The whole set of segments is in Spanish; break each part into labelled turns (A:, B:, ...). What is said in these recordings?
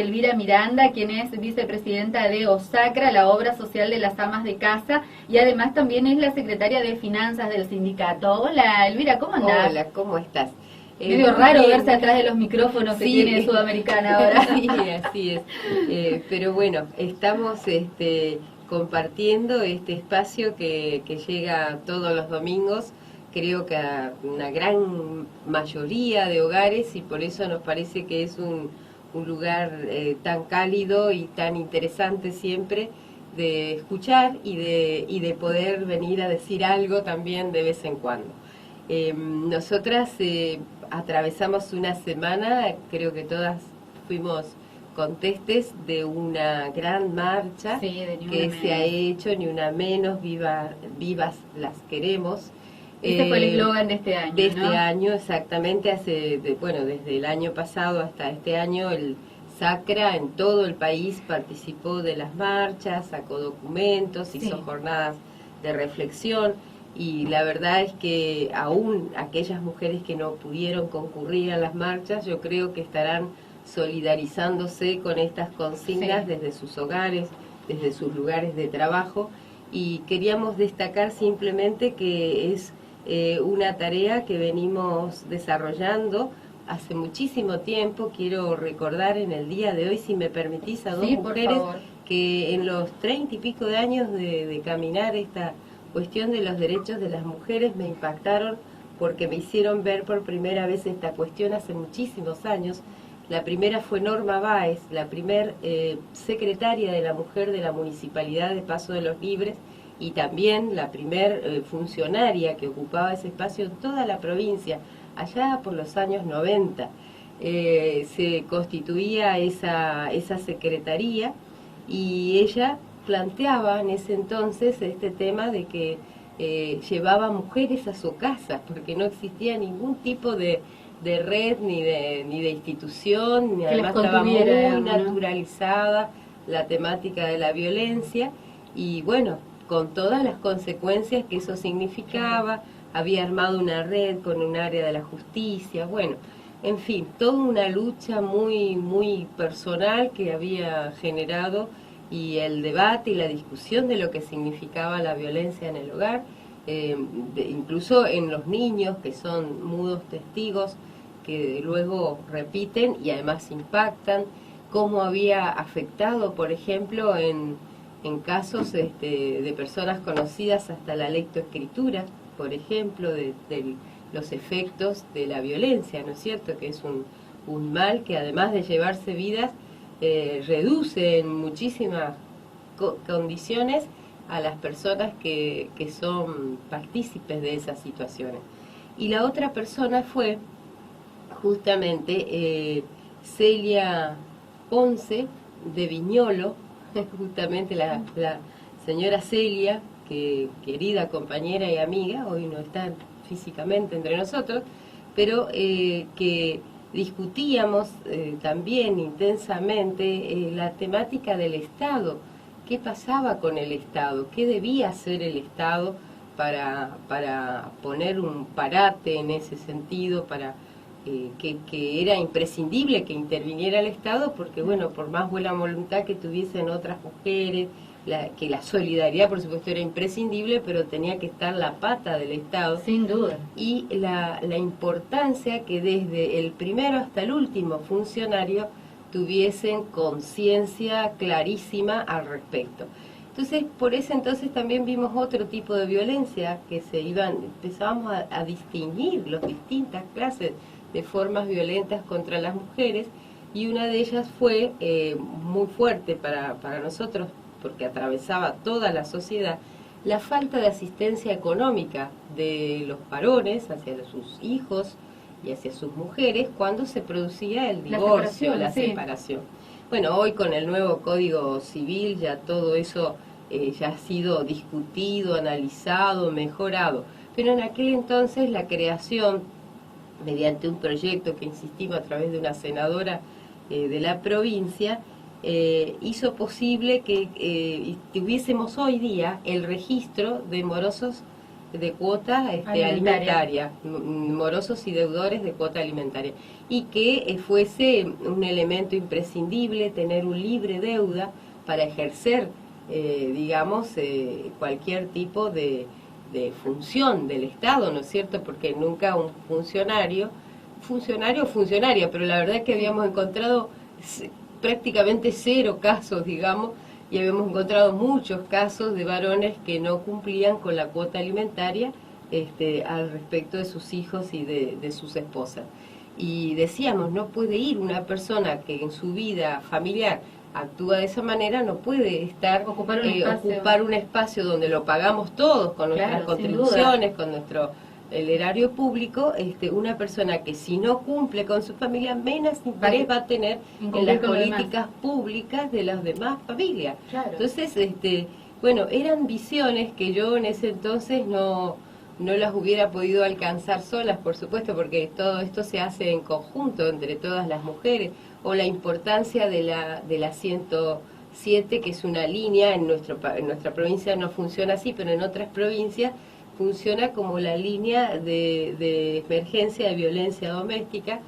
A: Elvira Miranda, quien es vicepresidenta de OSACRA, la obra social de las amas de casa, y además también es la secretaria de finanzas del sindicato. Hola Elvira, ¿cómo andás?
B: Hola, ¿cómo estás?
A: Medio raro verse atrás de los micrófonos que tiene Sudamericana ahora.
B: Sí, así es. Pero bueno, estamos compartiendo este espacio que llega todos los domingos, creo que a una gran mayoría de hogares, y por eso nos parece que es un lugar tan cálido y tan interesante siempre de escuchar y de poder venir a decir algo también de vez en cuando. Nosotras atravesamos una semana, creo que todas fuimos contestes de una gran marcha,
A: sí,
B: que se ha hecho, Ni Una Menos, vivas las queremos.
A: Ese fue el eslogan de este año,
B: de este año, exactamente, desde el año pasado hasta este año, el SACRA en todo el país participó de las marchas, sacó documentos, hizo jornadas de reflexión, y la verdad es que aún aquellas mujeres que no pudieron concurrir a las marchas, yo creo que estarán solidarizándose con estas consignas desde sus hogares, desde sus lugares de trabajo, y queríamos destacar simplemente que es una tarea que venimos desarrollando hace muchísimo tiempo. Quiero recordar en el día de hoy, si me permitís, a dos mujeres que en los 30 y pico de años de caminar esta cuestión de los derechos de las mujeres me impactaron, porque me hicieron ver por primera vez esta cuestión hace muchísimos años. La primera fue Norma Báez, la primer secretaria de la mujer de la Municipalidad de Paso de los Libres, y también la primer funcionaria que ocupaba ese espacio en toda la provincia, allá por los años 90. Se constituía esa secretaría, y ella planteaba en ese entonces este tema de que llevaba mujeres a su casa, porque no existía ningún tipo de red ni de institución, ni además estaba muy naturalizada la temática de la violencia, y bueno, con todas las consecuencias que eso significaba. Había armado una red con un área de la justicia, bueno, en fin, toda una lucha muy, muy personal que había generado, y el debate y la discusión de lo que significaba la violencia en el hogar, incluso en los niños, que son mudos testigos, que luego repiten y además impactan, cómo había afectado, por ejemplo, en casos de personas conocidas, hasta la lectoescritura, por ejemplo, de los efectos de la violencia, ¿no es cierto?, que es un mal que, además de llevarse vidas, reduce en muchísimas condiciones a las personas que son partícipes de esas situaciones. Y la otra persona fue justamente Celia Ponce de Viñolo, justamente la señora Celia, que querida compañera y amiga, hoy no está físicamente entre nosotros, pero que discutíamos también intensamente la temática del Estado. ¿Qué pasaba con el Estado? ¿Qué debía hacer el Estado para poner un parate en ese sentido, para que era imprescindible que interviniera el Estado, porque bueno, por más buena voluntad que tuviesen otras mujeres, que la solidaridad por supuesto era imprescindible, pero tenía que estar la pata del Estado.
A: Sin duda.
B: Y la importancia que desde el primero hasta el último funcionario tuviesen conciencia clarísima al respecto. Entonces, por ese entonces también vimos otro tipo de violencia, que empezábamos a distinguir las distintas clases de formas violentas contra las mujeres, y una de ellas fue muy fuerte para nosotros, porque atravesaba toda la sociedad, la falta de asistencia económica de los varones hacia sus hijos y hacia sus mujeres cuando se producía el divorcio, la separación. Bueno, hoy con el nuevo Código Civil ya todo eso ya ha sido discutido, analizado, mejorado, pero en aquel entonces la creación, mediante un proyecto que insistimos a través de una senadora de la provincia, hizo posible que tuviésemos hoy día el registro de morosos de cuota alimentaria, morosos y deudores de cuota alimentaria, y que fuese un elemento imprescindible tener un libre deuda para ejercer, digamos, cualquier tipo de función del Estado, ¿no es cierto? Porque nunca un funcionario o funcionaria, pero la verdad es que habíamos encontrado prácticamente 0 casos, digamos, y habíamos encontrado muchos casos de varones que no cumplían con la cuota alimentaria al respecto de sus hijos y de sus esposas. Y decíamos, no puede ir una persona que en su vida familiar actúa de esa manera, no puede estar ocupar un espacio donde lo pagamos todos con nuestras contribuciones, con nuestro el erario público, una persona que si no cumple con su familia, menos interés va a tener en las políticas públicas de las demás familias. Claro. Entonces, bueno, eran visiones que yo en ese entonces no las hubiera podido alcanzar solas, por supuesto, porque todo esto se hace en conjunto entre todas las mujeres, o la importancia de la 107, que es una línea, en nuestra provincia no funciona así, pero en otras provincias funciona como la línea de emergencia de violencia doméstica,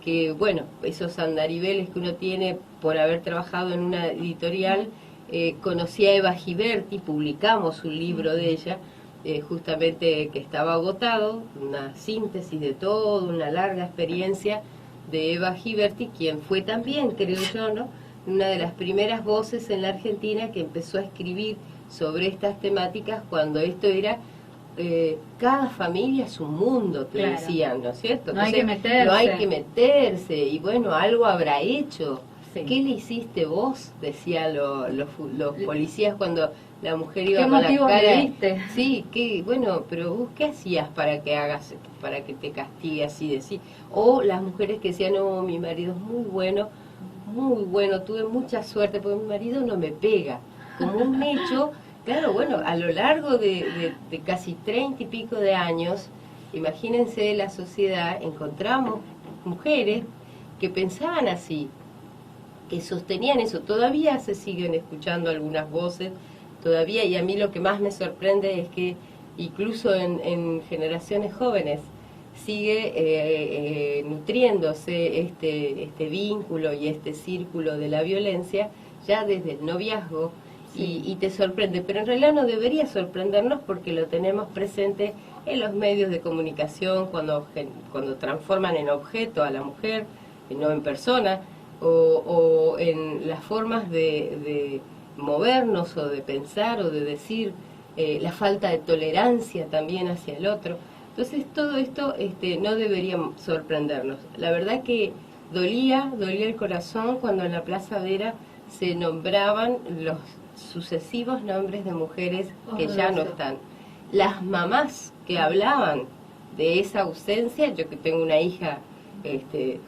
B: que bueno, esos andariveles que uno tiene por haber trabajado en una editorial, conocí a Eva Giberti, publicamos un libro de ella, justamente que estaba agotado, una síntesis de todo, una larga experiencia de Eva Giberti, quien fue también, creo yo, ¿no?, una de las primeras voces en la Argentina que empezó a escribir sobre estas temáticas cuando esto era... cada familia es un mundo, te decían, ¿no es cierto?
A: No hay que meterse.
B: No hay que meterse, y bueno, algo habrá hecho. Sí. ¿Qué le hiciste vos? Decían los policías cuando la mujer iba con la cara. Sí, bueno, pero vos qué hacías para que te castigue así, decir. O las mujeres que decían, no, mi marido es muy bueno, tuve mucha suerte porque mi marido no me pega. Como un hecho. Claro, bueno, a lo largo de casi 30 y pico de años, imagínense la sociedad, encontramos mujeres que pensaban así, que sostenían eso. Todavía se siguen escuchando algunas voces, todavía, y a mí lo que más me sorprende es que incluso en generaciones jóvenes sigue nutriéndose este vínculo y este círculo de la violencia ya desde el noviazgo. Sí. Y te sorprende, pero en realidad no debería sorprendernos porque lo tenemos presente en los medios de comunicación cuando transforman en objeto a la mujer, no en persona, o en las formas de movernos o de pensar o de decir, la falta de tolerancia también hacia el otro. Entonces todo esto no debería sorprendernos. La verdad que dolía el corazón cuando en la Plaza Vera se nombraban los sucesivos nombres de mujeres que ya no están. Las mamás que hablaban de esa ausencia, yo que tengo una hija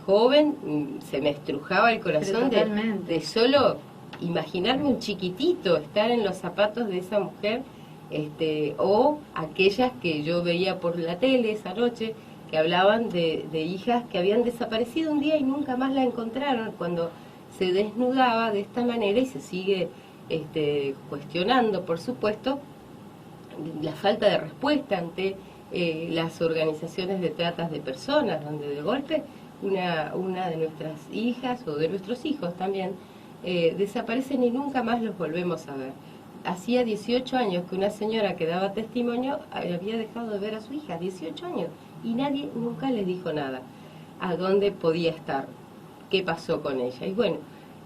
B: joven, se me estrujaba el corazón de solo imaginarme un chiquitito estar en los zapatos de esa mujer, o aquellas que yo veía por la tele esa noche que hablaban de hijas que habían desaparecido un día y nunca más la encontraron, cuando se desnudaba de esta manera. Y se sigue cuestionando, por supuesto, la falta de respuesta ante las organizaciones de tratas de personas, donde de golpe una de nuestras hijas o de nuestros hijos también desaparecen y nunca más los volvemos a ver. Hacía 18 años que una señora que daba testimonio había dejado de ver a su hija, 18 años, y nadie nunca le dijo nada, a dónde podía estar, qué pasó con ella. Y bueno,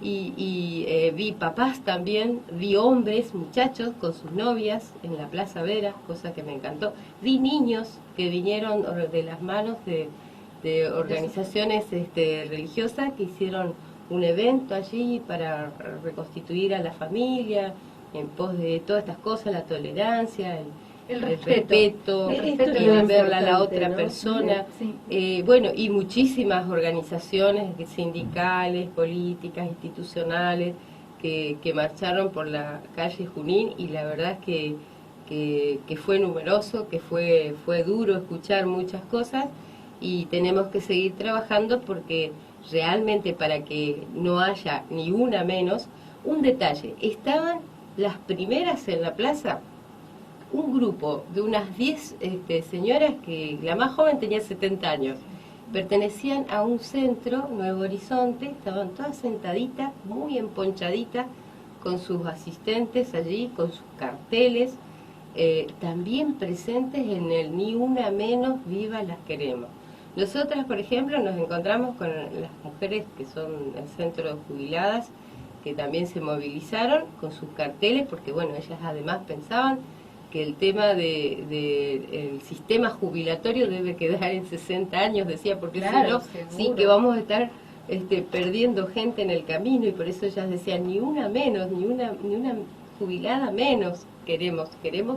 B: vi papás también, vi hombres, muchachos con sus novias en la Plaza Vera, cosa que me encantó. Vi niños que vinieron de las manos de organizaciones religiosas que hicieron un evento allí para reconstituir a la familia en pos de todas estas cosas, la tolerancia, el respeto, verla a la otra persona. Sí. Bueno, y muchísimas organizaciones sindicales, políticas, institucionales que marcharon por la calle Junín, y la verdad es que fue numeroso, que fue duro escuchar muchas cosas, y tenemos que seguir trabajando porque realmente, para que no haya ni una menos, un detalle, estaban las primeras en la plaza un grupo de unas 10 señoras, que la más joven tenía 70 años, pertenecían a un centro, Nuevo Horizonte, estaban todas sentaditas, muy emponchaditas, con sus asistentes allí, con sus carteles, también presentes en el Ni Una Menos, Viva las Queremos. Nosotras, por ejemplo, nos encontramos con las mujeres que son el centro de jubiladas, que también se movilizaron con sus carteles, porque bueno, ellas además pensaban que el tema el sistema jubilatorio debe quedar en 60 años, decía, porque
A: claro,
B: si no, sí que vamos a estar perdiendo gente en el camino, y por eso ellas decían, ni una menos, ni una jubilada menos queremos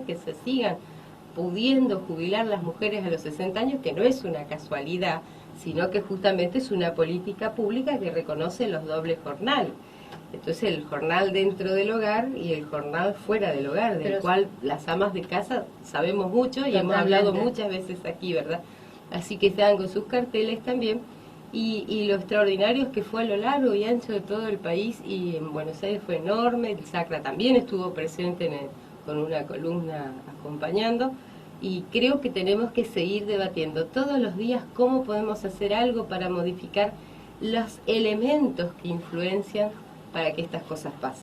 B: que se sigan pudiendo jubilar las mujeres a los 60 años, que no es una casualidad, sino que justamente es una política pública que reconoce los dobles jornales. Entonces el jornal dentro del hogar y el jornal fuera del hogar, del cual las amas de casa sabemos mucho y hemos hablado muchas veces aquí, ¿verdad? Así que estaban con sus carteles también, y lo extraordinario es que fue a lo largo y ancho de todo el país, y en Buenos Aires fue enorme. El Sacra también estuvo presente con una columna acompañando, y creo que tenemos que seguir debatiendo todos los días cómo podemos hacer algo para modificar los elementos que influencian para que estas cosas pasen.